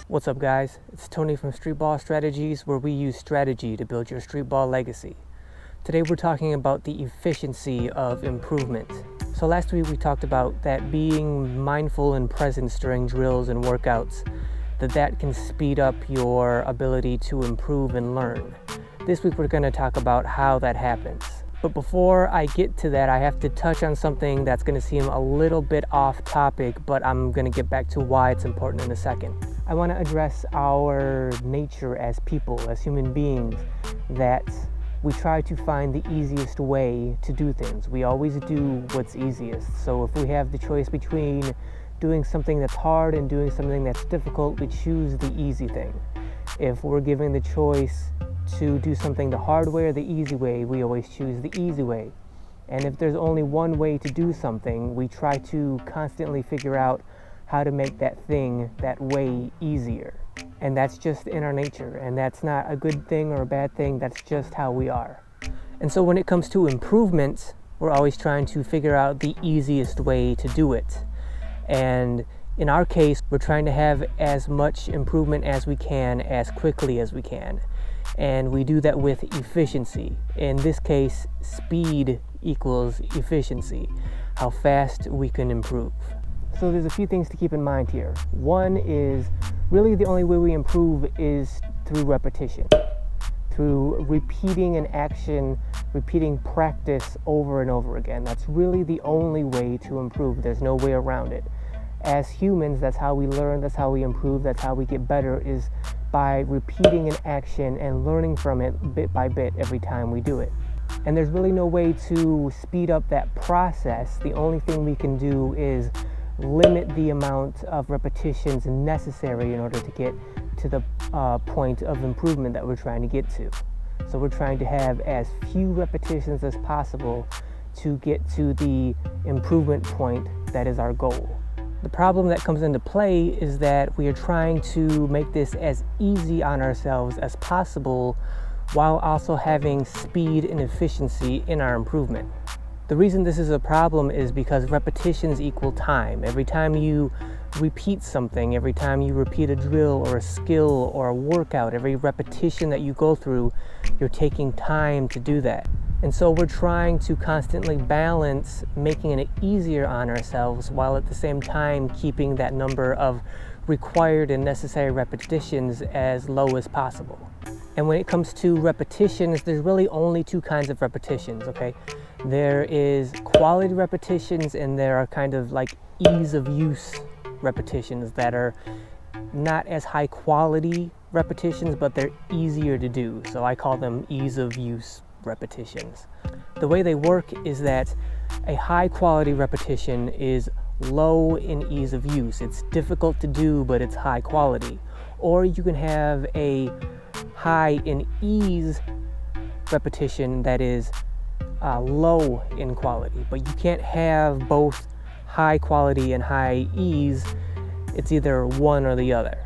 What's up, guys? It's Tony from Streetball Strategies, where we use strategy to build your streetball legacy. Today we're talking about the efficiency of improvement. So last week we talked about that being mindful and present during drills and workouts, that can speed up your ability to improve and learn. This week we're going to talk about how that happens. But before I get to that, I have to touch on something that's going to seem a little bit off topic, but I'm going to get back to why it's important in a second. I want to address our nature as people, as human beings, that we try to find the easiest way to do things. We always do what's easiest. So if we have the choice between doing something that's hard and doing something that's difficult, we choose the easy thing. If we're given the choice to do something the hard way or the easy way, we always choose the easy way. And if there's only one way to do something, we try to constantly figure out how to make that thing, that way, easier. And that's just in our nature, and that's not a good thing or a bad thing, that's just how we are. And so when it comes to improvement, we're always trying to figure out the easiest way to do it. And in our case, we're trying to have as much improvement as we can, as quickly as we can. And we do that with efficiency. In this case, speed equals efficiency, how fast we can improve. So there's a few things to keep in mind here. One is really the only way we improve is through repetition, through repeating an action, repeating practice over and over again. That's really the only way to improve. There's no way around it. As humans, that's how we learn, that's how we improve, that's how we get better, is by repeating an action and learning from it bit by bit every time we do it. And there's really no way to speed up that process. The only thing we can do is limit the amount of repetitions necessary in order to get to the point of improvement that we're trying to get to. So we're trying to have as few repetitions as possible to get to the improvement point that is our goal. The problem that comes into play is that we are trying to make this as easy on ourselves as possible while also having speed and efficiency in our improvement. The reason this is a problem is because repetitions equal time. Every time you repeat something, every time you repeat a drill or a skill or a workout, every repetition that you go through, you're taking time to do that. And so we're trying to constantly balance making it easier on ourselves while at the same time keeping that number of required and necessary repetitions as low as possible. And when it comes to repetitions, there's really only two kinds of repetitions, okay? There is quality repetitions and there are kind of like ease of use repetitions that are not as high quality repetitions, but they're easier to do. So I call them ease of use repetitions. The way they work is that a high quality repetition is low in ease of use. It's difficult to do, but it's high quality. Or you can have a high in ease repetition that is low in quality, but you can't have both high quality and high ease. It's either one or the other.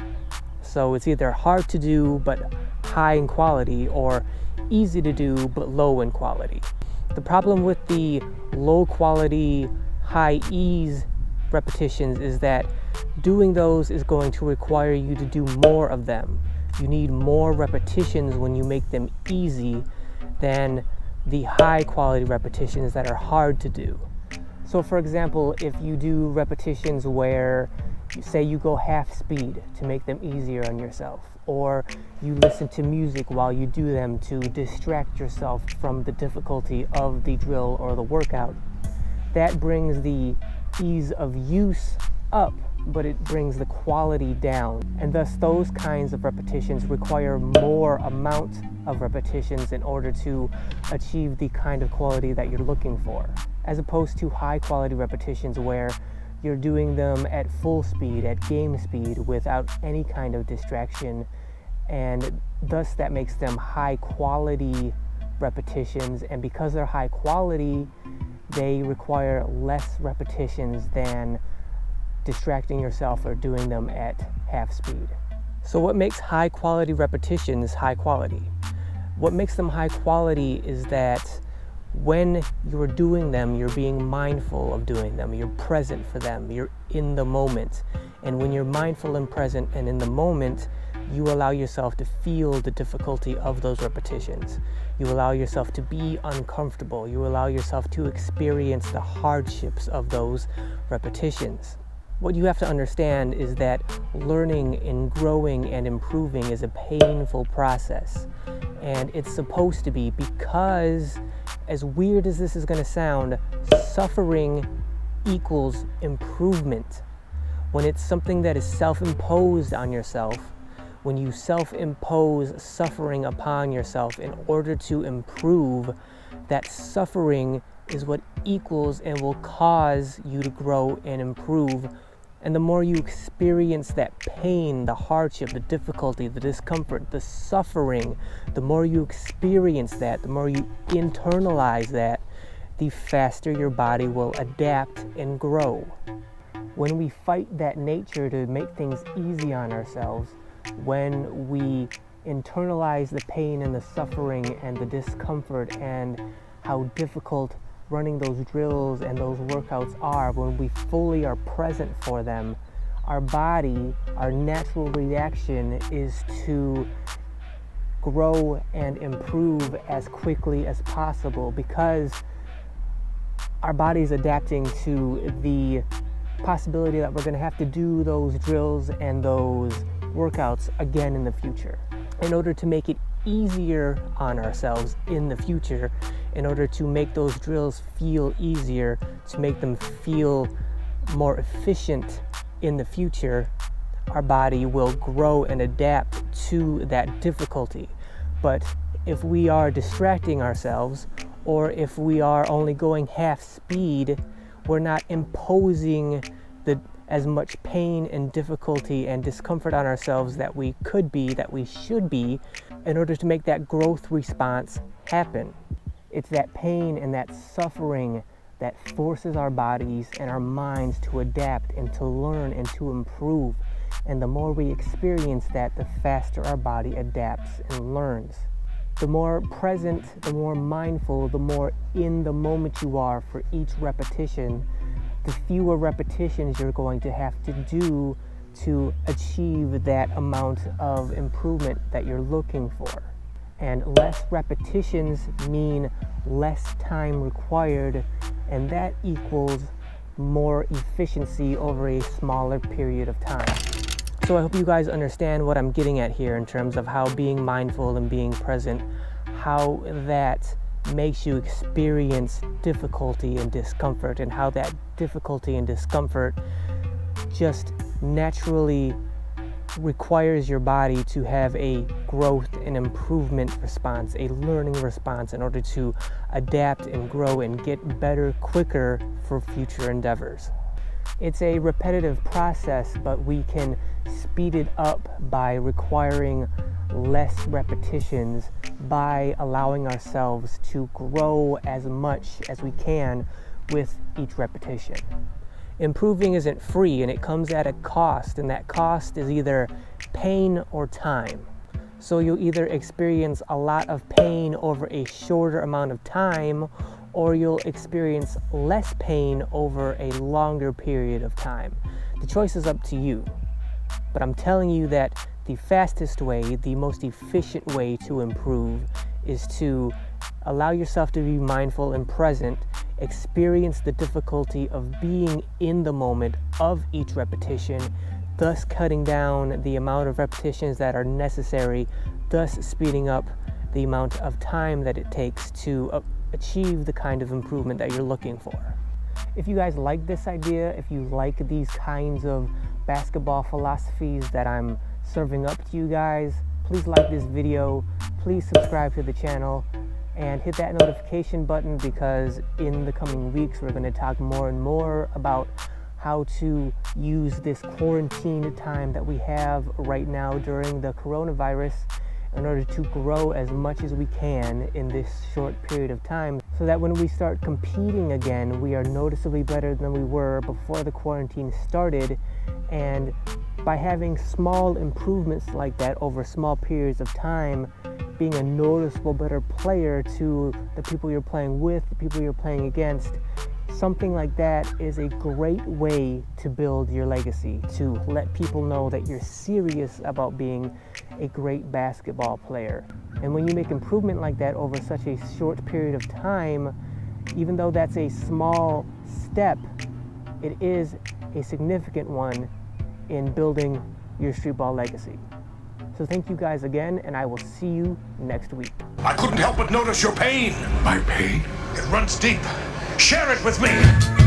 So it's either hard to do but high in quality, or easy to do but low in quality. The problem with the low quality, high ease repetitions is that doing those is going to require you to do more of them. You need more repetitions when you make them easy than the high quality repetitions that are hard to do. So for example, if you do repetitions where say you go half speed to make them easier on yourself, or you listen to music while you do them to distract yourself from the difficulty of the drill or the workout, that brings the ease of use up, but it brings the quality down. And thus those kinds of repetitions require more amount of repetitions in order to achieve the kind of quality that you're looking for, as opposed to high quality repetitions where you're doing them at full speed, at game speed, without any kind of distraction, and thus that makes them high quality repetitions. And because they're high quality, they require less repetitions than distracting yourself or doing them at half speed. So what makes high quality repetitions high quality? What makes them high quality is that when you're doing them, you're being mindful of doing them, you're present for them, you're in the moment. And when you're mindful and present and in the moment, you allow yourself to feel the difficulty of those repetitions. You allow yourself to be uncomfortable. You allow yourself to experience the hardships of those repetitions. What you have to understand is that learning and growing and improving is a painful process. And it's supposed to be, because, as weird as this is going to sound, suffering equals improvement. When it's something that is self-imposed on yourself, when you self-impose suffering upon yourself in order to improve, that suffering is what equals and will cause you to grow and improve. And the more you experience that pain, the hardship, the difficulty, the discomfort, the suffering, the more you experience that, the more you internalize that, the faster your body will adapt and grow. When we fight that nature to make things easy on ourselves, when we internalize the pain and the suffering and the discomfort and how difficult running those drills and those workouts are, when we fully are present for them, our body, our natural reaction is to grow and improve as quickly as possible, because our body is adapting to the possibility that we're going to have to do those drills and those workouts again in the future. In order to make it easier on ourselves in the future, in order to make those drills feel easier, to make them feel more efficient in the future, our body will grow and adapt to that difficulty. But if we are distracting ourselves, or if we are only going half speed, we're not imposing as much pain and difficulty and discomfort on ourselves that we could be, that we should be, in order to make that growth response happen. It's that pain and that suffering that forces our bodies and our minds to adapt and to learn and to improve. And the more we experience that, the faster our body adapts and learns. The more present, the more mindful, the more in the moment you are for each repetition, the fewer repetitions you're going to have to do to achieve that amount of improvement that you're looking for. And less repetitions mean less time required, and that equals more efficiency over a smaller period of time. So I hope you guys understand what I'm getting at here in terms of how being mindful and being present, how that makes you experience difficulty and discomfort, and how that difficulty and discomfort just naturally requires your body to have a growth and improvement response, a learning response, in order to adapt and grow and get better quicker for future endeavors. It's a repetitive process, but we can speed it up by requiring less repetitions, by allowing ourselves to grow as much as we can with each repetition. Improving isn't free, and it comes at a cost, and that cost is either pain or time. So you'll either experience a lot of pain over a shorter amount of time, or you'll experience less pain over a longer period of time. The choice is up to you. But I'm telling you that the fastest way, the most efficient way to improve is to allow yourself to be mindful and present, experience the difficulty of being in the moment of each repetition, thus cutting down the amount of repetitions that are necessary, thus speeding up the amount of time that it takes to achieve the kind of improvement that you're looking for. If you guys like this idea, if you like these kinds of basketball philosophies that I'm serving up to you guys, please like this video, please subscribe to the channel, and hit that notification button, because in the coming weeks we're going to talk more and more about how to use this quarantine time that we have right now during the coronavirus in order to grow as much as we can in this short period of time, so that when we start competing again, we are noticeably better than we were before the quarantine started. And by having small improvements like that over small periods of time, being a noticeable better player to the people you're playing with, the people you're playing against, something like that is a great way to build your legacy, to let people know that you're serious about being a great basketball player. And when you make improvement like that over such a short period of time, even though that's a small step, it is a significant one in building your streetball legacy. So thank you guys again, and I will see you next week. I couldn't help but notice your pain. My pain? It runs deep. Share it with me.